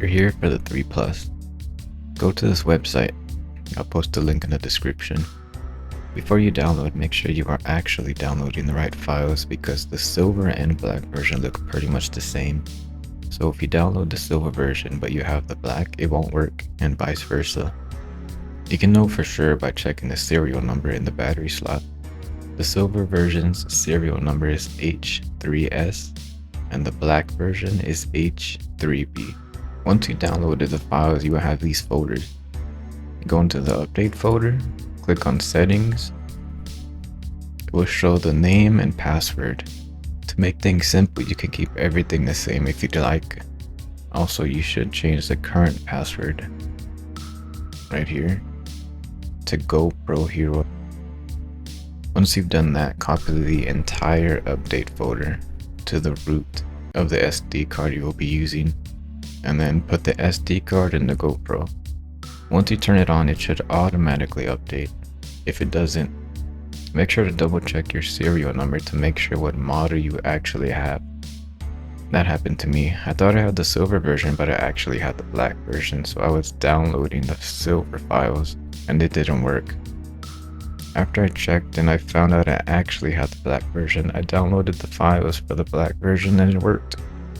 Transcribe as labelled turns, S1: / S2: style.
S1: You're here for the 3 Plus. Go to this website. I'll post a link in the description. Before you download, make sure you are actually downloading the right files because the silver and black version look pretty much the same. So if you download the silver version but you have the black, it won't work, and vice versa. You can know for sure by checking the serial number in the battery slot. The silver version's serial number is H3S and the black version is H3B. Once you downloaded the files, you will have these folders. Go into the update folder, click on settings. It will show the name and password. To make things simple, you can keep everything the same if you'd like. Also, you should change the current password right here to GoPro Hero. Once you've done that, copy the entire update folder to the root of the SD card you will be using, and then put the SD card in the GoPro. Once you turn it on, it should automatically update. If it doesn't, make sure to double check your serial number to make sure what model you actually have. That happened to me. I thought I had the silver version, but I actually had the black version, so I was downloading the silver files and it didn't work. After I checked and I found out I actually had the black version, I downloaded the files for the black version and it worked.